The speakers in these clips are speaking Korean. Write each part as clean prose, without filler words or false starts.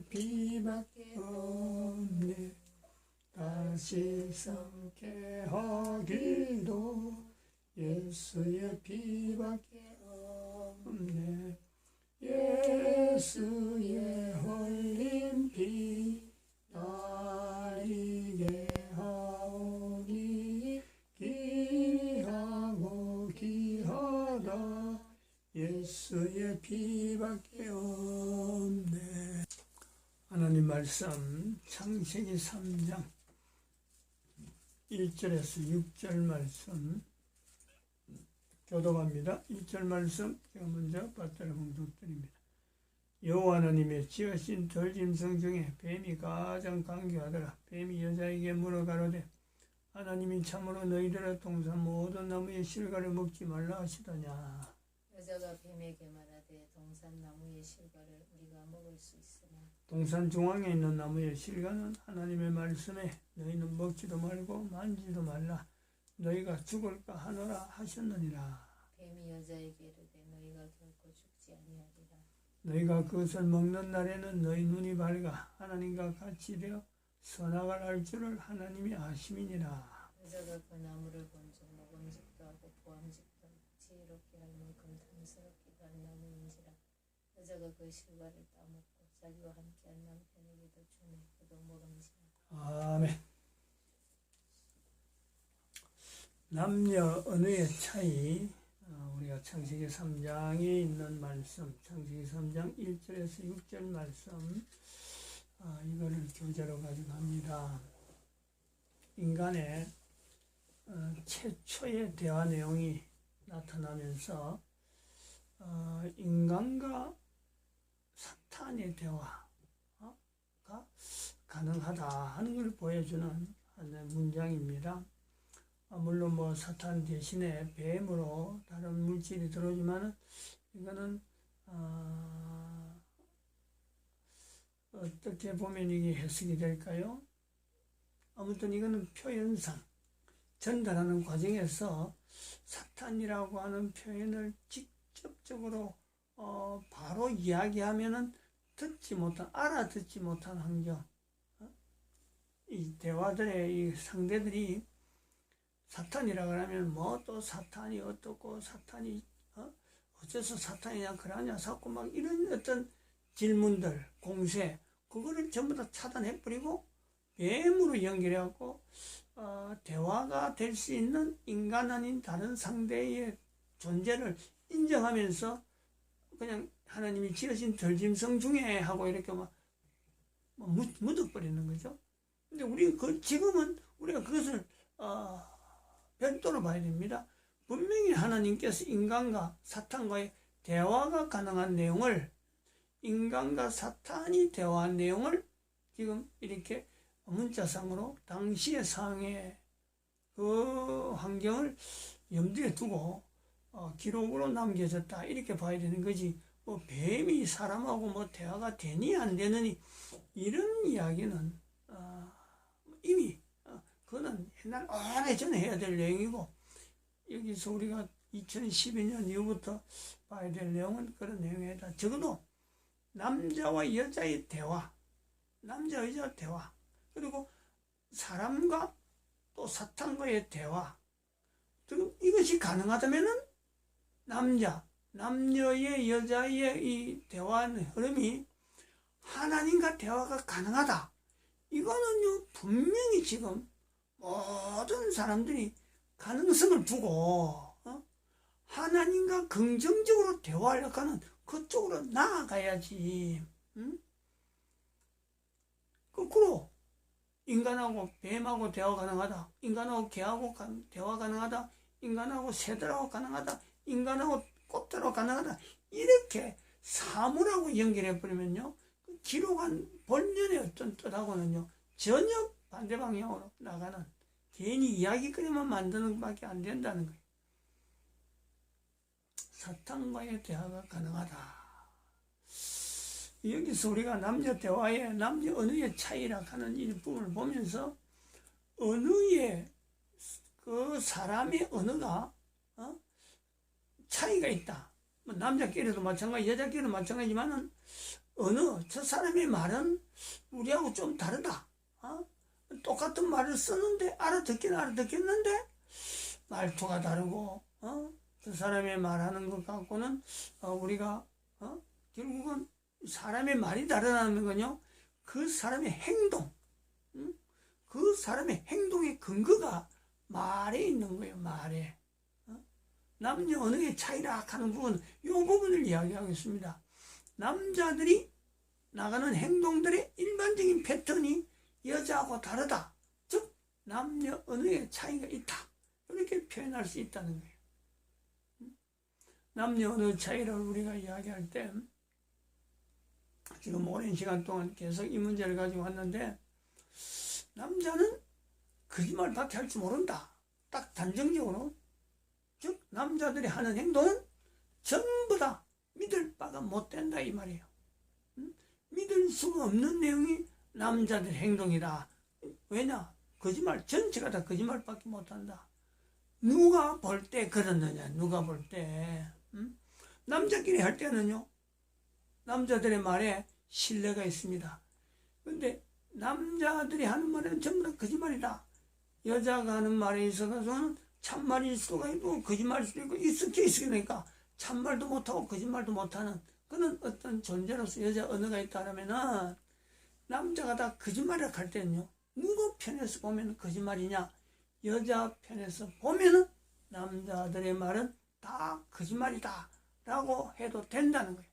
비밖에 없네. 다시 삼게 하기도 예수의 피밖에 없네. 예수의 흘린 피 나리게 하오니 귀하고 귀하다. 예수의 피밖에 없네. 하나님 말씀 창세기 3장 1절에서 6절 말씀 교독합니다. 1절 말씀 제가 먼저 받들어 봉독드립니다. 여호와 하나님의 지으신 들짐승 중에 뱀이 가장 강교하더라. 뱀이 여자에게 물어 가로되 하나님이 참으로 너희들의 동산 모든 나무의 실과를 먹지 말라 하시더냐. 여자가 뱀에게 말하되 동산 나무의 실과를 우리가 먹을 수 있으나 동산 중앙에 있는 나무의 실과는 하나님의 말씀에 너희는 먹지도 말고 만지도 말라 너희가 죽을까 하노라 하셨느니라. 뱀이 여자에게 이르되 너희가 결코 죽지 아니하리라. 너희가 그것을 먹는 날에는 너희 눈이 밝아 하나님과 같이 되어 선악을 알 줄을 하나님이 아심이니라. 여자가 그 나무를 본즉 먹음직도 하고 보암직도 하고 지혜롭게 할 만큼 탐스럽기도 한 나무인지라. 여자가 그 실과를 따먹고 자기와 함께한 남편에게도 주매 그도 먹은지라. 아멘. 남녀 언어의 차이, 우리가 창세기 3장에 있는 말씀, 창세기 3장 1절에서 6절 말씀, 이거를 교재로 가져갑니다. 인간의 최초의 대화 내용이 나타나면서 인간과 사탄의 대화가 가능하다 하는 걸 보여주는 문장입니다. 물론 뭐 사탄 대신에 뱀으로 다른 물질이 들어오지만은 이거는 어떻게 보면 이게 해석이 될까요? 아무튼 이거는 표현상 전달하는 과정에서 사탄이라고 하는 표현을 직접적으로 바로 이야기하면은 알아듣지 못한 환경, 이 대화들의 이 상대들이 사탄이라 그러면 뭐 또 사탄이 어떻고 사탄이 어째서 사탄이냐 그러냐 자꾸 막 이런 어떤 질문들 공세 그거를 전부 다 차단해버리고 뱀으로 연결해갖고 대화가 될 수 있는 인간 아닌 다른 상대의 존재를 인정하면서 그냥 하나님이 지으신 들짐승 중에 하고 이렇게 막 묻어버리는 거죠. 근데 지금은 우리가 그것을 별도로 봐야 됩니다. 분명히 하나님께서 인간과 사탄과의 대화가 가능한 내용을, 인간과 사탄이 대화한 내용을 지금 이렇게 문자상으로 당시의 상황의 그 환경을 염두에 두고 기록으로 남겨졌다 이렇게 봐야 되는 거지. 뭐 뱀이 사람하고 뭐 대화가 되니 안 되느니 이런 이야기는 이미 그거는 옛날 오래전에 해야 될 내용이고, 여기서 우리가 2012년 이후부터 봐야 될 내용은 그런 내용이다. 적어도 남자와 여자의 대화, 남자 여자 대화, 그리고 사람과 또 사탄과의 대화, 이것이 가능하다면은 남녀의 여자의 이 대화 흐름이 하나님과 대화가 가능하다. 이거는요 분명히 지금 모든 사람들이 가능성을 두고 하나님과 긍정적으로 대화하려고 하는 그쪽으로 나아가야지. 거꾸로 인간하고 뱀하고 대화 가능하다, 인간하고 개하고 대화 가능하다, 인간하고 새들하고 가능하다, 인간하고 꽃들하고 가능하다, 이렇게 사물하고 연결해버리면요 기록한 본연의 어떤 뜻하고는요 전혀 반대 방향으로 나가는, 괜히 이야기거리만 만드는 것밖에 안 된다는 거예요. 사탄과의 대화가 가능하다. 여기서 우리가 남녀 대화의 남녀 언어의 차이라 하는 이 부분을 보면서 언어의 그 사람의 언어가 차이가 있다. 뭐 남자끼리도 마찬가지, 여자끼리도 마찬가지지만은 저 사람의 말은 우리하고 좀 다르다. 똑같은 말을 쓰는데 알아듣긴 알아듣겠는데 말투가 다르고 저 사람의 말하는 것 갖고는 우리가 결국은 사람의 말이 다르다는 건요, 그 사람의 행동, 그 사람의 행동의 근거가 말에 있는 거예요. 말에. 남녀 언어의 차이라 하는 부분, 이 부분을 이야기하겠습니다. 남자들이 나가는 행동들의 일반적인 패턴이 여자하고 다르다. 즉 남녀 언어의 차이가 있다. 이렇게 표현할 수 있다는 거예요. 남녀 언어 차이를 우리가 이야기할 때 지금 오랜 시간 동안 계속 이 문제를 가지고 왔는데, 남자는 거짓말밖에 할 줄 모른다. 딱 단정적으로. 즉 남자들이 하는 행동은 전부 다 믿을 바가 못 된다 이 말이에요. 믿을 수가 없는 내용이 남자들 행동이다. 왜냐? 거짓말 전체가 다 거짓말밖에 못한다. 누가 볼 때 그러느냐? 누가 볼 때? 남자끼리 할 때는요, 남자들의 말에 신뢰가 있습니다. 근데 남자들이 하는 말은 전부 다 거짓말이다. 여자가 하는 말에 있어서는 참말일 수가 있고 거짓말일 수도 있고 있으니까 참말도 못하고 거짓말도 못하는 그런 어떤 존재로서 여자 언어가 있다면은, 남자가 다 거짓말을 할 때는요, 누구 편에서 보면 거짓말이냐? 여자 편에서 보면은 남자들의 말은 다 거짓말이다 라고 해도 된다는 거예요.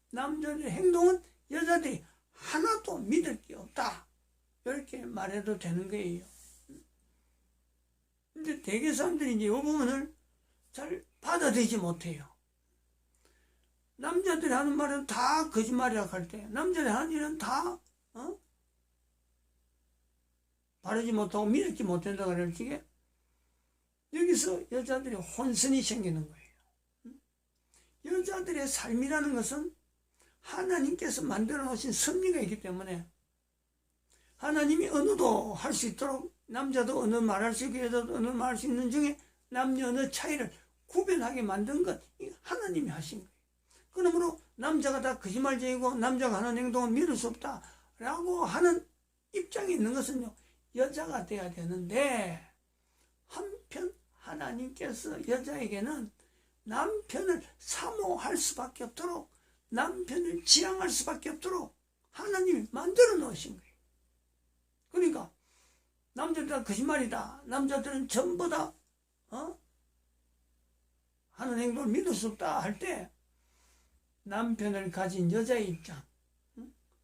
남자들의 행동은 여자들이 하나도 믿을 게 없다, 이렇게 말해도 되는 거예요. 근데 대개 사람들이 이제 이 부분을 잘 받아들이지 못해요. 남자들이 하는 말은 다 거짓말이라고 할 때, 남자들이 하는 일은 다 바르지 못하고 믿지 못한다고 그럴 적에 여기서 여자들이 혼선이 생기는 거예요. 여자들의 삶이라는 것은 하나님께서 만들어 놓으신 섭리가 있기 때문에, 하나님이 언어도 할 수 있도록 남자도 언어 말할 수 있고 여자도 언어 말할 수 있는 중에 남녀 언어 차이를 구별하게 만든 것, 하나님이 하신 거예요. 그러므로 남자가 다 거짓말쟁이고 남자가 하는 행동은 믿을 수 없다 라고 하는 입장이 있는 것은요, 여자가 돼야 되는데, 한편 하나님께서 여자에게는 남편을 사모할 수밖에 없도록, 남편을 지향할 수밖에 없도록 하나님이 만들어 놓으신 거예요. 그러니까 남자들 다 거짓말이다, 남자들은 전부 다 하는 행동을 믿을 수 없다 할 때, 남편을 가진 여자의 입장,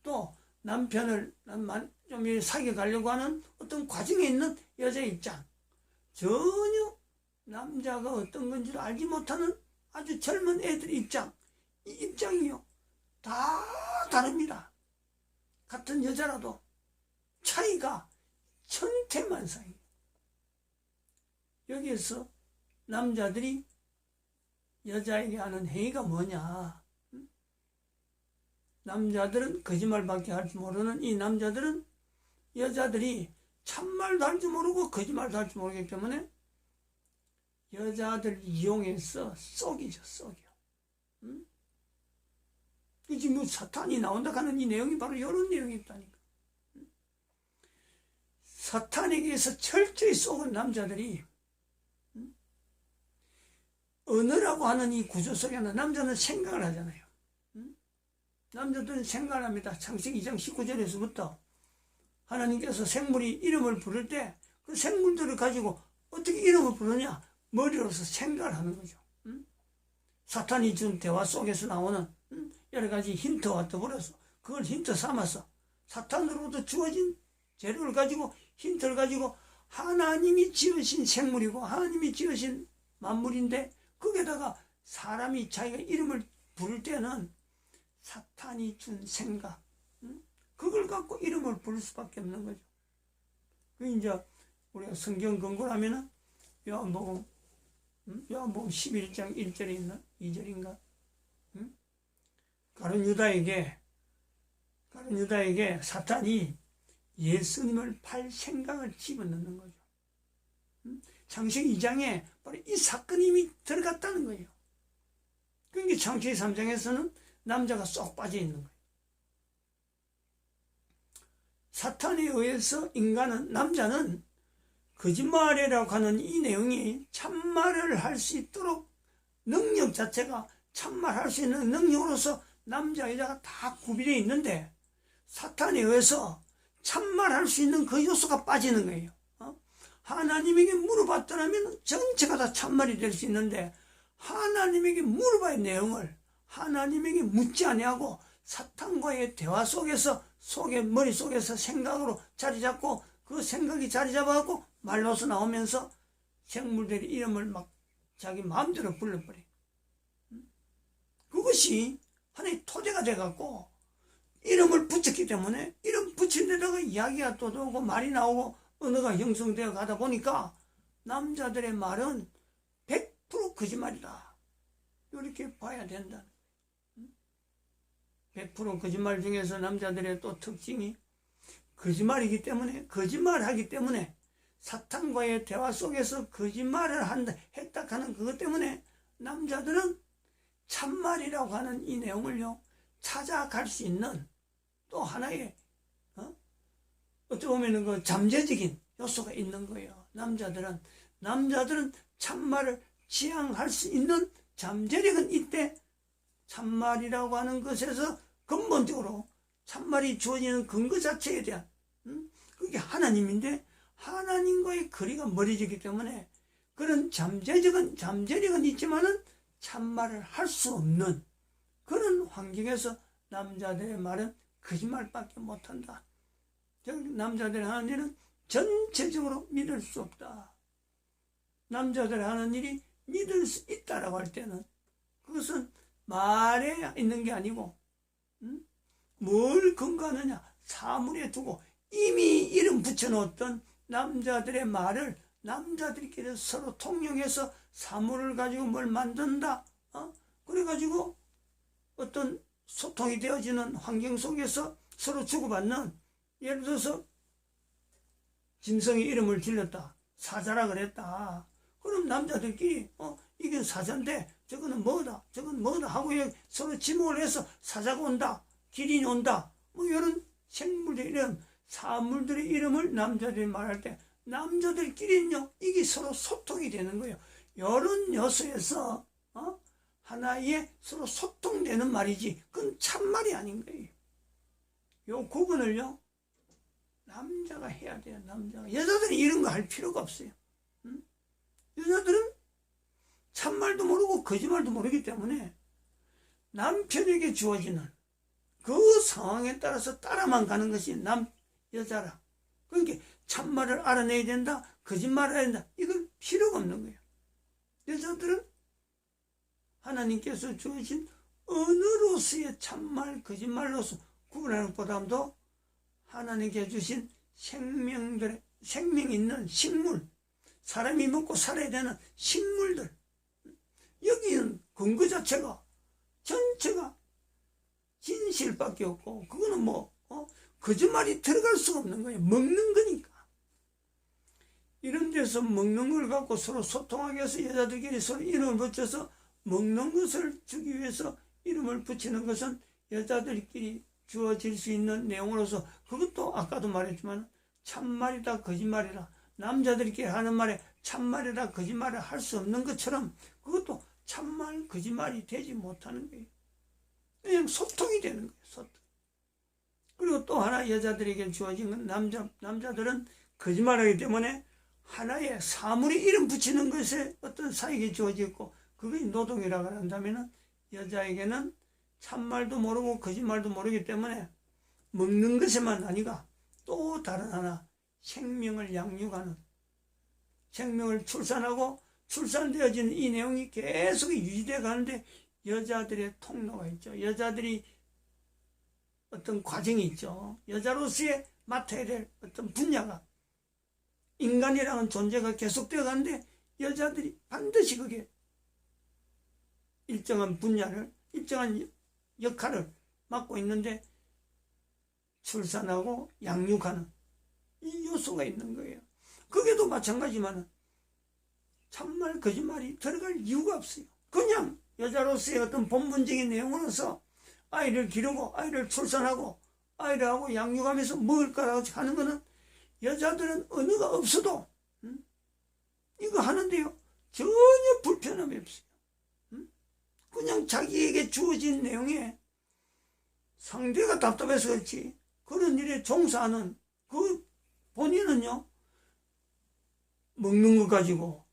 또 남편을 좀 사귀어가려고 하는 어떤 과정에 있는 여자의 입장, 전혀 남자가 어떤 건지를 알지 못하는 아주 젊은 애들 입장, 이 입장이요 다 다릅니다. 같은 여자라도 차이가 천태만상이에요. 여기에서 남자들이 여자에게 하는 행위가 뭐냐? 남자들은 거짓말밖에 할 줄 모르는 이 남자들은 여자들이 참말도 할 줄 모르고 거짓말도 할 줄 모르기 때문에 여자들 이용해서 속이죠, 속여. 지금 뭐 사탄이 나온다 하는 이 내용이 바로 이런 내용이 있다니까. 사탄에게 의해서 철저히 속은 남자들이, 언어라고 하는 이 구조 속에는 남자는 생각을 하잖아요. 남자들은 생각을 합니다. 창세기 2장 19절에서부터 하나님께서 생물이 이름을 부를 때 그 생물들을 가지고 어떻게 이름을 부르냐? 머리로서 생각을 하는 거죠. 사탄이 준 대화 속에서 나오는 여러 가지 힌트와 더불어서 그걸 힌트 삼아서 사탄으로부터 주어진 재료를 가지고 힌트를 가지고 하나님이 지으신 생물이고 하나님이 지으신 만물인데, 거기에다가 사람이 자기가 이름을 부를 때는 사탄이 준 생각, 그걸 갖고 이름을 부를 수밖에 없는 거죠. 그 이제 우리가 성경 근거로 하면은 요한복음 11장 1절에 있는 2절인가? 가룟 유다에게 사탄이 예수님을 팔 생각을 집어넣는 거죠. 창세기 2장에 바로 이 사건이 이미 들어갔다는 거예요. 그러니까 창세기 3장에서는 남자가 쏙 빠져 있는 거예요. 사탄에 의해서 남자는 거짓말이라고 하는 이 내용이 참말을 할 수 있도록 능력 자체가 참말할 수 있는 능력으로서 남자 여자가 다 구비되어 있는데 사탄에 의해서 참말할 수 있는 그 요소가 빠지는 거예요. 하나님에게 물어봤더라면 전체가 다 참말이 될 수 있는데 하나님에게 물어봐야 내용을 하나님에게 묻지 아니하고 사탄과의 대화 속에서 머릿속에서 생각으로 자리 잡고 그 생각이 자리 잡아갖고 말로서 나오면서 생물들의 이름을 막 자기 마음대로 불러버려. 그것이 하나의 토대가 돼갖고 이름을 붙였기 때문에 이름 붙인 데다가 이야기가 또 오고 말이 나오고 언어가 형성되어 가다 보니까 남자들의 말은 100% 거짓말이다. 이렇게 봐야 된다. 100% 거짓말 중에서 남자들의 또 특징이 거짓말이기 때문에 거짓말하기 때문에 사탄과의 대화 속에서 거짓말을 했다 하는 그것 때문에 남자들은 참말이라고 하는 이 내용을요 찾아갈 수 있는 또 하나의 어떻게 보면 그 잠재적인 요소가 있는 거예요. 남자들은 참말을 지향할 수 있는 잠재력은 이때 참말이라고 하는 것에서 근본적으로 참말이 주어지는 근거 자체에 대한 그게 하나님인데 하나님과의 거리가 멀어지기 때문에 그런 잠재력은 있지만은 참말을 할 수 없는 그런 환경에서 남자들의 말은 거짓말밖에 못한다. 즉 남자들이 하는 일은 전체적으로 믿을 수 없다. 남자들이 하는 일이 믿을 수 있다라고 할 때는 그것은 말에 있는 게 아니고 뭘 근거하느냐 사물에 두고 이미 이름 붙여놓았던 남자들의 말을 남자들끼리 서로 통용해서 사물을 가지고 뭘 만든다. 그래가지고 어떤 소통이 되어지는 환경 속에서 서로 주고받는 예를 들어서 짐승의 이름을 질렀다. 사자라 그랬다. 그럼 남자들끼리 이게 사자인데 저거는 뭐다 저건 뭐다 하고 서로 지목을 해서 사자가 온다 기린이 온다 뭐 이런 생물들의 이름 사물들의 이름을 남자들이 말할 때 남자들끼리는요 이게 서로 소통이 되는 거예요. 이런 요소에서 하나의 서로 소통되는 말이지 그건 참말이 아닌 거예요. 요 구분을요 남자가 해야 돼요. 남자가. 여자들은 이런 거 할 필요가 없어요. 여자들은 참말도 모르고 거짓말도 모르기 때문에 남편에게 주어지는 그 상황에 따라서 따라만 가는 것이 여자라. 그러니까 참말을 알아내야 된다, 거짓말을 해야 된다. 이건 필요가 없는 거예요. 여자들은 하나님께서 주어진 언어로서의 참말, 거짓말로서 구분하는 것보다도 하나님께 주신 생명 있는 식물, 사람이 먹고 살아야 되는 식물들, 여기는 근거 자체가 전체가 진실밖에 없고 그거는 거짓말이 들어갈 수가 없는 거예요. 먹는 거니까. 이런 데서 먹는 걸 갖고 서로 소통하기 위해서 여자들끼리 서로 이름을 붙여서 먹는 것을 주기 위해서 이름을 붙이는 것은 여자들끼리 주어질 수 있는 내용으로서 그것도 아까도 말했지만 참말이다 거짓말이다 남자들끼리 하는 말에 참말이다 거짓말을 할 수 없는 것처럼 그것도 참말 거짓말이 되지 못하는 거예요. 그냥 소통이 되는 거예요. 소통. 그리고 또 하나 여자들에게 주어진 건 남자들은 거짓말하기 때문에 하나의 사물의 이름 붙이는 것에 어떤 사익이 주어지고 그게 노동이라고 한다면 여자에게는 참말도 모르고 거짓말도 모르기 때문에 먹는 것에만 아니가 또 다른 하나 생명을 양육하는 생명을 출산하고 출산되어진 이 내용이 계속 유지되어 가는데 여자들의 통로가 있죠. 여자들이 어떤 과정이 있죠. 여자로서의 맡아야 될 어떤 분야가 인간이라는 존재가 계속되어 가는데 여자들이 반드시 그게 일정한 분야를 일정한 역할을 맡고 있는데 출산하고 양육하는 이 요소가 있는 거예요. 그게도 마찬가지지만 참말 거짓말이 들어갈 이유가 없어요. 그냥 여자로서의 어떤 본분적인 내용으로서 아이를 기르고 아이를 출산하고 아이들하고 양육하면서 먹을 거라고 하는 거는 여자들은 언어가 없어도 이거 하는데요 전혀 불편함이 없어요. 그냥 자기에게 주어진 내용에 상대가 답답해서 그렇지 그런 일에 종사하는 그 본인은요 먹는 것 가지고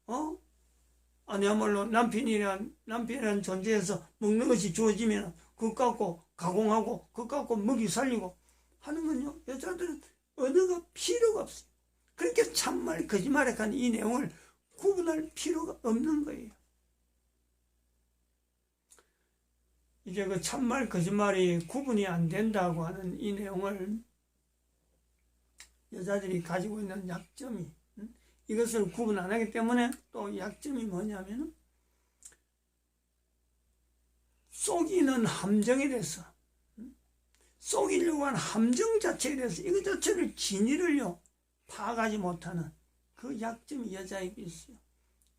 아니야말로 남편이란 존재에서 먹는 것이 주어지면 그것 갖고 가공하고 그것 갖고 먹이 살리고 하는 건요 여자들은 언어가 필요가 없어요. 그렇게 참말 거짓말에 한 이 내용을 구분할 필요가 없는 거예요. 이제 그 참말 거짓말이 구분이 안 된다고 하는 이 내용을 여자들이 가지고 있는 약점이 이것을 구분 안 하기 때문에 또 약점이 뭐냐면 속이는 함정에 대해서 속이려고 하는 함정 자체에 대해서 이것 자체를 진위를요 파악하지 못하는 그 약점이 여자에게 있어요.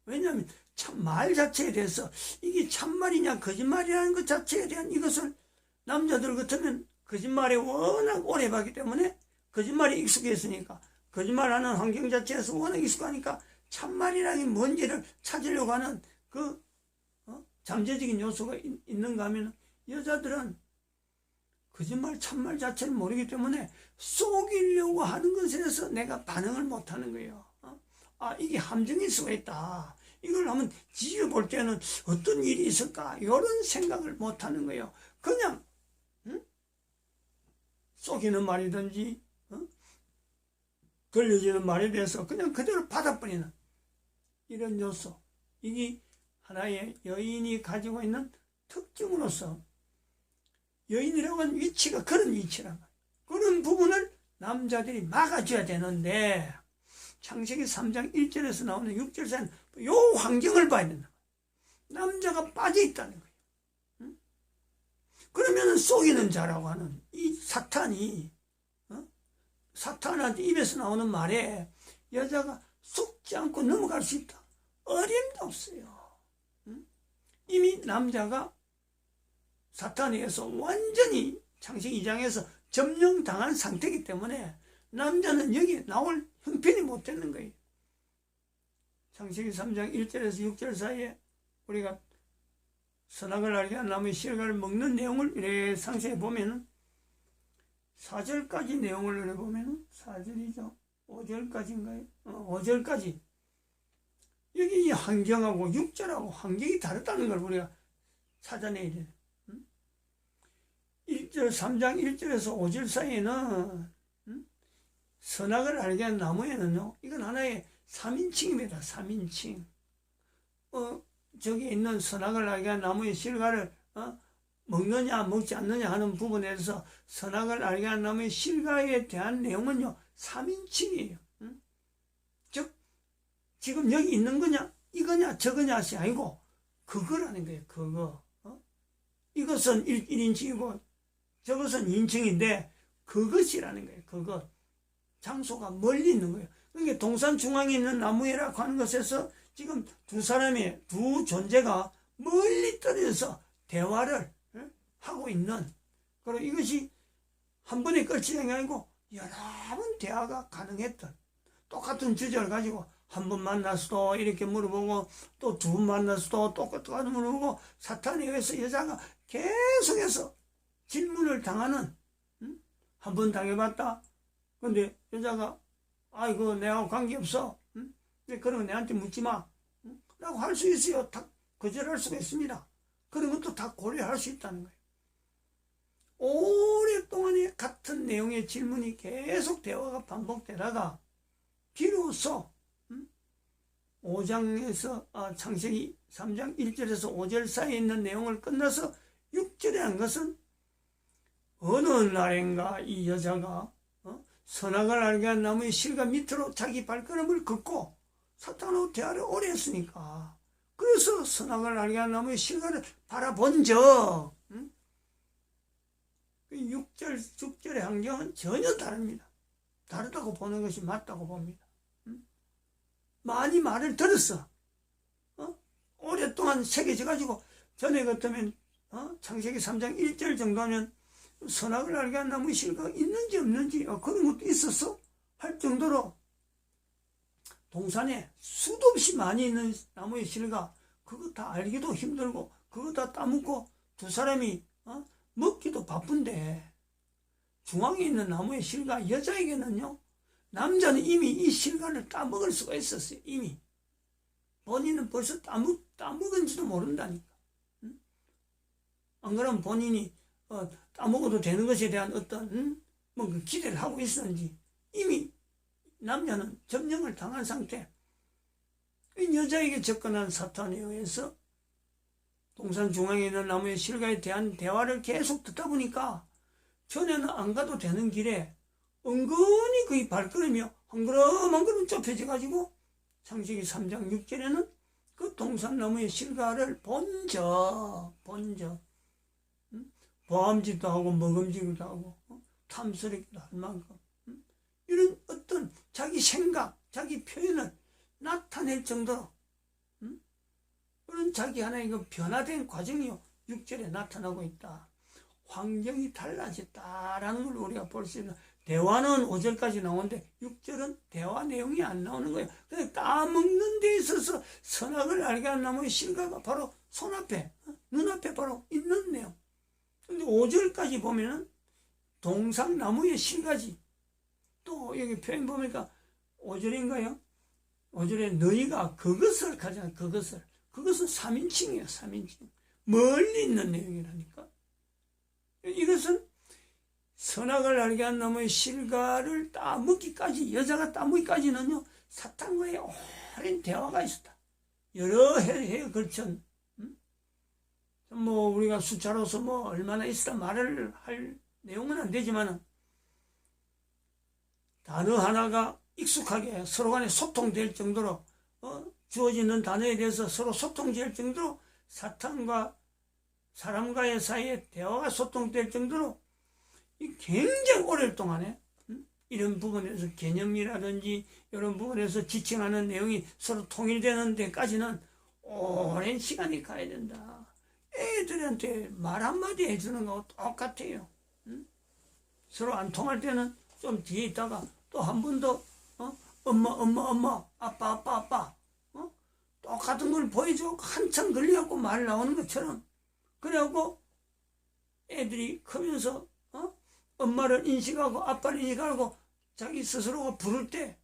왜냐하면 참 말 자체에 대해서 이게 참말이냐 거짓말이라는 것 자체에 대한 이것을 남자들 같으면 거짓말에 워낙 오래 봤기 때문에 거짓말에 익숙했으니까 거짓말하는 환경 자체에서 워낙 익숙하니까 참말이라는 게 뭔지를 찾으려고 하는 그 잠재적인 요소가 있는가 하면 여자들은 거짓말 참말 자체를 모르기 때문에 속이려고 하는 것에 대해서 내가 반응을 못하는 거예요. 이게 함정일 수가 있다. 이걸 하면 지어볼 때는 어떤 일이 있을까 이런 생각을 못하는 거예요. 그냥 속이는 말이든지 걸려지는 말에 대해서 그냥 그대로 받아버리는 이런 요소, 이게 하나의 여인이 가지고 있는 특징으로서 여인이라고 하는 위치가 그런 위치란 말이에요. 그런 부분을 남자들이 막아줘야 되는데 창세기 3장 1절에서 나오는 6절 사이는 요 환경을 봐야 된다. 남자가 빠져있다는 거예요. 그러면 속이는 자라고 하는 이 사탄이 사탄한테 입에서 나오는 말에 여자가 속지 않고 넘어갈 수 있다. 어림도 없어요. 이미 남자가 사탄에 의해서 완전히 창세기 2장에서 점령당한 상태이기 때문에 남자는 여기 나올 형편이 못 되는 거예요. 창세기 3장 1절에서 6절 사이에 우리가 선악을 알게 한 나무의 실과를 먹는 내용을 이렇게 상세히 보면은 4절까지 내용을 이렇게 보면은 4절이죠. 5절까지인가요? 5절까지 여기 이 환경하고 6절하고 환경이 다르다는 걸 우리가 찾아내야 돼요. 1절 3장 1절에서 5절 사이에는 선악을 알게 한 나무에는요 이건 하나의 3인칭입니다. 3인칭 저기 있는 선악을 알게 한 나무의 실과를 먹느냐 먹지 않느냐 하는 부분에 대해서 선악을 알게 한 나무의 실과에 대한 내용은요 3인칭이에요. 즉 지금 여기 있는 거냐 이거냐 저거냐 이 아니고 그거라는 거예요. 그거 이것은 1인칭이고 저것은 2인칭인데 그것이라는 거예요. 그것 장소가 멀리 있는 거예요. 그러니까 동산 중앙에 있는 나무에라고 하는 것에서 지금 두 존재가 멀리 떨어져서 대화를 하고 있는, 그리고 이것이 한 번에 끝이 아니고 여러 번 대화가 가능했던, 똑같은 주제를 가지고 한 번 만나서도 이렇게 물어보고 또 두 번 만나서도 똑같은 물어보고 사탄에 의해서 여자가 계속해서 질문을 당하는, 한 번 당해봤다. 근데 여자가 아이고 내하고 관계없어. 그러면 내한테 묻지 마. 라고 할 수 있어요. 다 거절할 수가 있습니다. 그런 것도 다 고려할 수 있다는 거예요. 오랫동안 같은 내용의 질문이 계속 대화가 반복되다가 비로소 5장에서 창세기 3장 1절에서 5절 사이에 있는 내용을 끝나서 6절에 한 것은 어느 날인가 이 여자가 선악을 알게 한 나무의 실과 밑으로 자기 발걸음을 긋고 사탄하고 대화를 오래 했으니까, 그래서 선악을 알게 한 나무의 실과를 바라본 적 6절, 6절의 환경은 전혀 다릅니다. 다르다고 보는 것이 맞다고 봅니다. 많이 말을 들었어. 오랫동안 새겨져가지고 전에 같으면 창세기 3장 1절 정도면 선악을 알게 한 나무의 실과가 있는지 없는지 그런 것도 있었어 할 정도로 동산에 수도 없이 많이 있는 나무의 실과 그거 다 알기도 힘들고 그거 다 따먹고 두 사람이 먹기도 바쁜데 중앙에 있는 나무의 실과 여자에게는요 남자는 이미 이 실과를 따먹을 수가 있었어요. 이미 본인은 벌써 따먹은지도 모른다니까. 안 그러면 본인이 따먹어도 되는 것에 대한 어떤 뭐 기대를 하고 있었는지 이미 남자는 점령을 당한 상태. 여자에게 접근한 사탄에 의해서 동산 중앙에 있는 나무의 실과에 대한 대화를 계속 듣다 보니까 전에는 안 가도 되는 길에 은근히 그의 발걸음이 한 걸음 한 걸음 좁혀져가지고 창세기 3장 6절에는 그 동산나무의 실과를 본저 보암짓도 하고 먹음직도 하고 탐스럽기도 할 만큼 이런 어떤 자기 생각, 자기 표현을 나타낼 정도로 그런 자기 하나의 그 변화된 과정이 6절에 나타나고 있다. 환경이 달라졌다라는 걸 우리가 볼 수 있는. 대화는 5절까지 나오는데 6절은 대화 내용이 안 나오는 거예요. 그냥 따먹는 데 있어서 선악을 알게 한 나무의 실과가 바로 손앞에, 눈앞에 바로 있는 내용. 근데 5절까지 보면은 동산나무의 실과지. 또 여기 표현 보니까 5절인가요? 5절에 너희가 그것을 가져라. 그것은 3인칭이에요. 3인칭. 멀리 있는 내용이라니까. 이것은 선악을 알게 한 나무의 실과를 따먹기까지, 여자가 따먹기까지는요, 사탄과의 오랜 대화가 있었다. 여러 해에 걸친, 뭐, 우리가 숫자로서 뭐, 얼마나 있었다 말을 할 내용은 안 되지만은, 단어 하나가 익숙하게 서로 간에 소통될 정도로, 주어지는 단어에 대해서 서로 소통될 정도로 사탄과 사람과의 사이에 대화가 소통될 정도로 굉장히 오랜 동안에 이런 부분에서 개념이라든지 이런 부분에서 지칭하는 내용이 서로 통일되는 데까지는 오랜 시간이 가야 된다. 애들한테 말 한마디 해주는 거하고 똑같아요. 서로 안 통할 때는 좀 뒤에 있다가 또 한 번 더 엄마 아빠 똑같은 걸 보여주고 한참 걸려갖고 말 나오는 것처럼 그래갖고 애들이 크면서 엄마를 인식하고 아빠를 인식하고 자기 스스로가 부를 때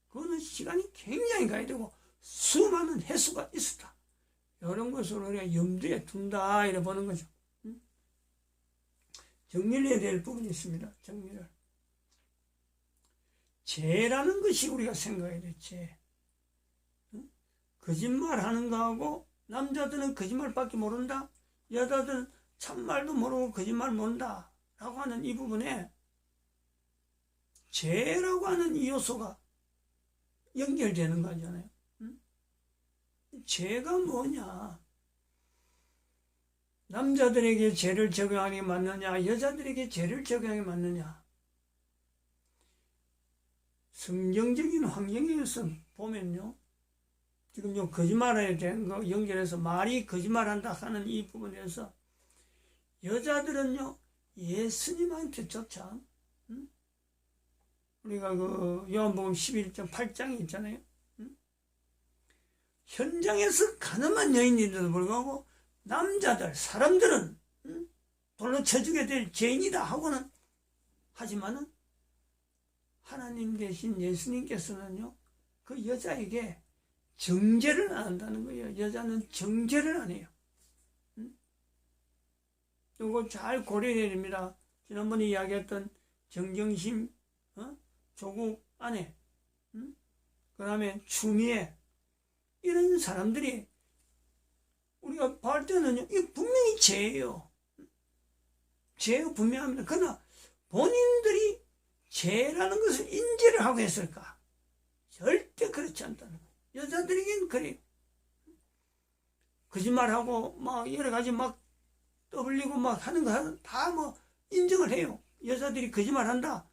그거는 시간이 굉장히 가야 되고 수많은 횟수가 있었다. 이런 것을 우리가 염두에 둔다 이래 보는 거죠. 정리를 해야 될 부분이 있습니다. 정리를. 죄라는 것이 우리가 생각해야 돼. 죄. 거짓말하는 거하고 남자들은 거짓말밖에 모른다. 여자들은 참말도 모르고 거짓말 모른다. 라고 하는 이 부분에 죄라고 하는 이 요소가 연결되는 거잖아요. 죄가 뭐냐? 남자들에게 죄를 적용하는 게 맞느냐? 여자들에게 죄를 적용하는 게 맞느냐? 성경적인 환경에서 보면요. 지금 요 거짓말에 대한 거 연결해서 말이 거짓말한다 하는 이 부분에서 여자들은요. 예수님한테조차 우리가 그 요한복음 11장 8장이 있잖아요. 현장에서 가늠한 여인인데도 불구하고 남자들 사람들은 돌로 쳐주게 될 죄인이다 하고는 하지만은 하나님 대신 예수님께서는요 그 여자에게 정죄를 안 한다는 거예요. 여자는 정죄를 안 해요. 이거 잘 고려해야 됩니다. 지난번에 이야기했던 정경심, 조국 아내, 그 다음에 추미애, 이런 사람들이 우리가 볼 때는요, 이거 분명히 죄예요. 죄가 분명합니다. 그러나 본인들이 죄라는 것을 인지를 하고 했을까? 절대 그렇지 않다는 거예요. 여자들에겐 그래요. 거짓말하고 막 여러 가지 막 떠벌리고 막 하는 거 다 뭐 인정을 해요. 여자들이 거짓말한다.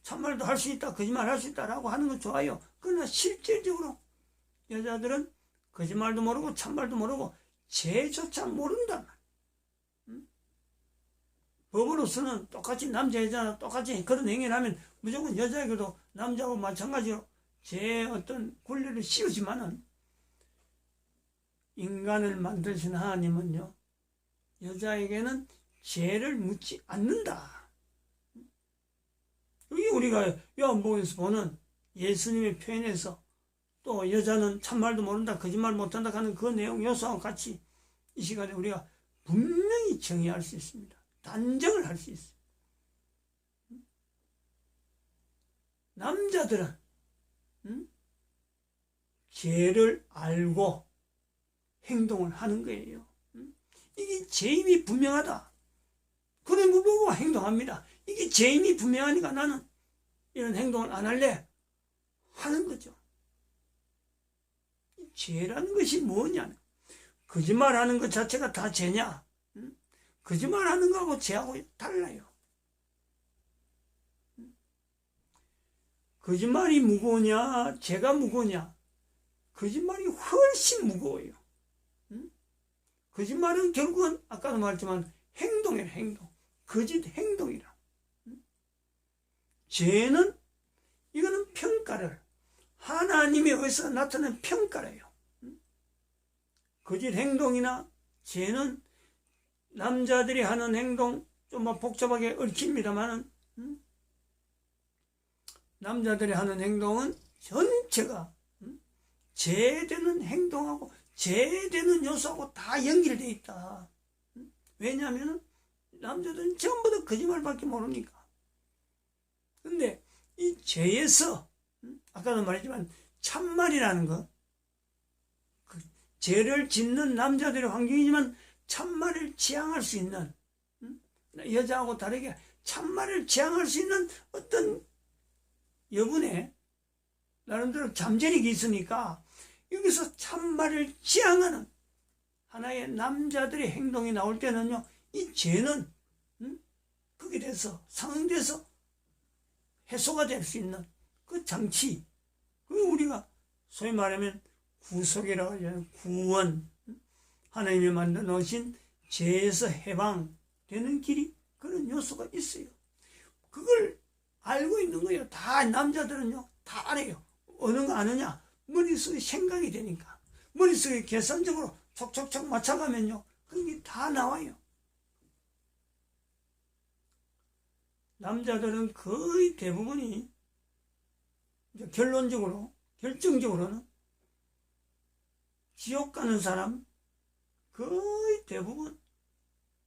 참말도 할 수 있다. 거짓말 할 수 있다라고 하는 건 좋아요. 그러나 실질적으로 여자들은 거짓말도 모르고 참말도 모르고 죄조차 모른단 말이에요. 법으로서는 똑같이 남자 여자나 똑같이 그런 행위를 하면 무조건 여자에게도 남자하고 마찬가지로 제 어떤 권리를 씌우지만은 인간을 만드신 하나님은요, 여자에게는 죄를 묻지 않는다. 여기 우리가 요한복음에서 보는 예수님의 표현에서 또 여자는 참말도 모른다, 거짓말 못한다 하는 그 내용 요소와 같이 이 시간에 우리가 분명히 정의할 수 있습니다. 단정을 할 수 있어요. 남자들은 죄를 알고 행동을 하는 거예요. 이게 죄임이 분명하다. 그런 거 보고 행동합니다. 이게 죄임이 분명하니까 나는 이런 행동을 안 할래 하는 거죠. 죄라는 것이 뭐냐? 거짓말하는 것 자체가 다 죄냐? 거짓말하는 거하고 죄하고 달라요. 거짓말이 무거우냐, 죄가 무거우냐? 거짓말이 훨씬 무거워요. 거짓말은 결국은 아까도 말했지만 행동이라, 행동. 거짓 행동이라. 죄는 이거는 평가를, 하나님에 의해서 나타낸 평가래요. 거짓 행동이나 죄는 남자들이 하는 행동, 좀 복잡하게 얽힙니다만은, 남자들이 하는 행동은 전체가 죄되는 행동하고 죄되는 요소하고 다 연결되어 있다. 왜냐하면 남자들은 전부 다 거짓말밖에 모르니까. 근데 이 죄에서 아까도 말했지만 참말이라는 것, 그 죄를 짓는 남자들의 환경이지만 참말을 지향할 수 있는, 여자하고 다르게 참말을 지향할 수 있는 어떤 여분의 나름대로 잠재력이 있으니까 여기서 참말을 지향하는 하나의 남자들의 행동이 나올 때는요, 이 죄는 그게 돼서 상응돼서 해소가 될 수 있는 그 장치, 그 우리가 소위 말하면 구속이라고 하잖아요. 구원, 하나님이 만들어 놓으신 죄에서 해방되는 길이, 그런 요소가 있어요. 그걸 알고 있는 거예요. 다 남자들은요 다 알아요. 어느 거 아느냐? 머릿속에 생각이 되니까, 머릿속에 계산적으로 촉촉촉 맞춰가면요 그게 다 나와요. 남자들은 거의 대부분이 이제 결론적으로, 결정적으로는 지옥 가는 사람 거의 대부분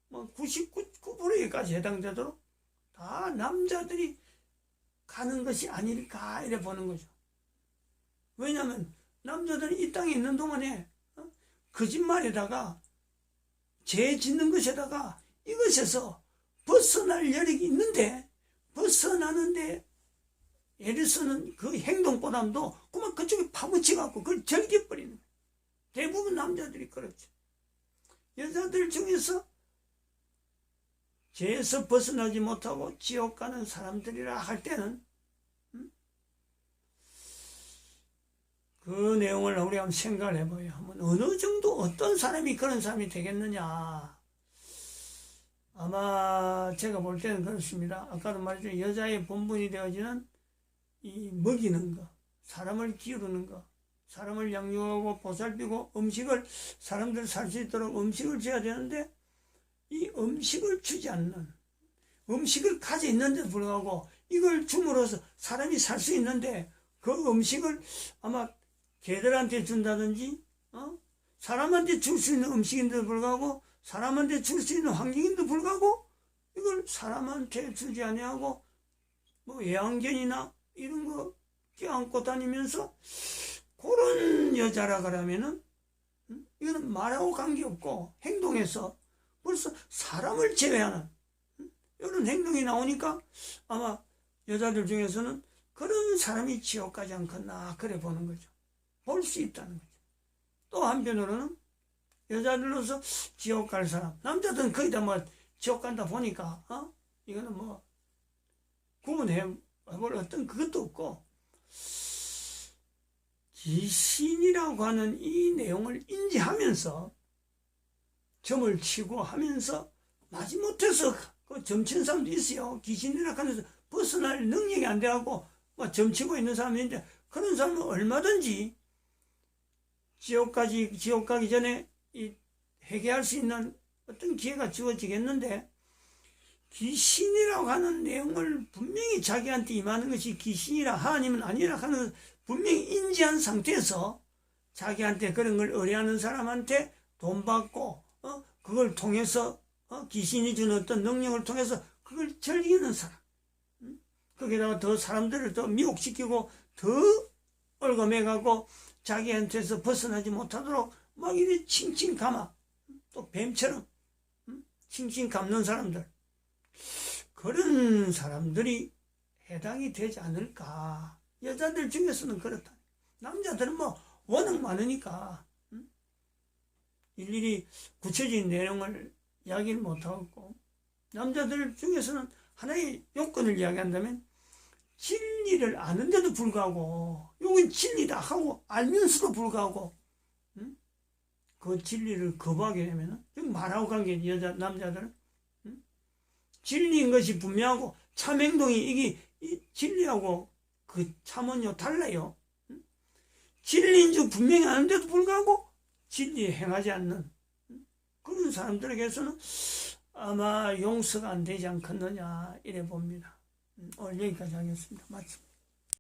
뭐 99%까지 해당되도록 다 남자들이 가는 것이 아닐까 이래 보는 거죠. 왜냐하면 남자들은 이 땅에 있는 동안에 거짓말에다가 죄 짓는 것에다가 이것에서 벗어날 여력이 있는데, 벗어나는데 애를 그 행동보담도 그만 그쪽에 파묻혀갖고 그걸 절개버리는 거예요. 대부분 남자들이 그렇죠. 여자들 중에서 죄에서 벗어나지 못하고 지옥 가는 사람들이라 할 때는 그 내용을 우리 한번 생각을 해봐요. 한번 어느 정도 어떤 사람이 그런 사람이 되겠느냐. 아마 제가 볼 때는 그렇습니다. 아까도 말했지만 여자의 본분이 되어지는 이 먹이는 거, 사람을 기르는 거, 사람을 양육하고 보살피고 음식을, 사람들 살 수 있도록 음식을 줘야 되는데 이 음식을 주지 않는, 음식을 가져 있는데도 불구하고 이걸 줌으로써 사람이 살 수 있는데 그 음식을 아마 개들한테 준다든지 사람한테 줄 수 있는 음식인데도 불구하고, 사람한테 줄 수 있는 환경인데도 불구하고 이걸 사람한테 주지 아니하고 뭐 애완견이나 이런 거 껴안고 다니면서 그런 여자라 그러면은 이거는 말하고 관계없고 행동에서 벌써 사람을 제외하는 이런 행동이 나오니까 아마 여자들 중에서는 그런 사람이 지옥 가지 않겠나 그래 보는 거죠. 볼 수 있다는 거죠. 또 한편으로는 여자들로서 지옥 갈 사람, 남자들은 거의 다 뭐 지옥 간다 보니까 이거는 뭐 구분해볼 어떤 그것도 없고, 귀신이라고 하는 이 내용을 인지하면서 점을 치고 하면서 마지못해서 그 점치는 사람도 있어요. 귀신이라 하면서 벗어날 능력이 안 돼갖고 막 점치고 있는 사람이 있는데, 그런 사람은 얼마든지 지옥 가기 전에 회개할 수 있는 어떤 기회가 주어지겠는데, 귀신이라고 하는 내용을 분명히 자기한테 임하는 것이 귀신이라 하나님은 아니라 하는 것을 분명히 인지한 상태에서 자기한테 그런 걸 의뢰하는 사람한테 돈 받고 그걸 통해서 귀신이 주는 어떤 능력을 통해서 그걸 즐기는 사람, 거기다가 더 사람들을 더 미혹시키고 더 얽어매가고 자기한테서 벗어나지 못하도록 막 이렇게 칭칭 감아, 또 뱀처럼 칭칭 감는 사람들, 그런 사람들이 해당이 되지 않을까. 여자들 중에서는 그렇다. 남자들은 뭐 워낙 많으니까 일일이 구체적인 내용을 이야기를 못하고, 남자들 중에서는 하나의 요건을 이야기한다면 진리를 아는데도 불구하고, 이건 진리다 하고 알면서도 불구하고 그 진리를 거부하게 되면 말하고 간 게 남자들은 진리인 것이 분명하고 참 행동이 이게 진리하고 그 참은요 달라요. 진리인 줄 분명히 아는데도 불구하고 진리에 행하지 않는 그런 사람들에게서는 아마 용서가 안 되지 않겠느냐 이래 봅니다. 오늘 여기까지 하겠습니다. 마칩니다.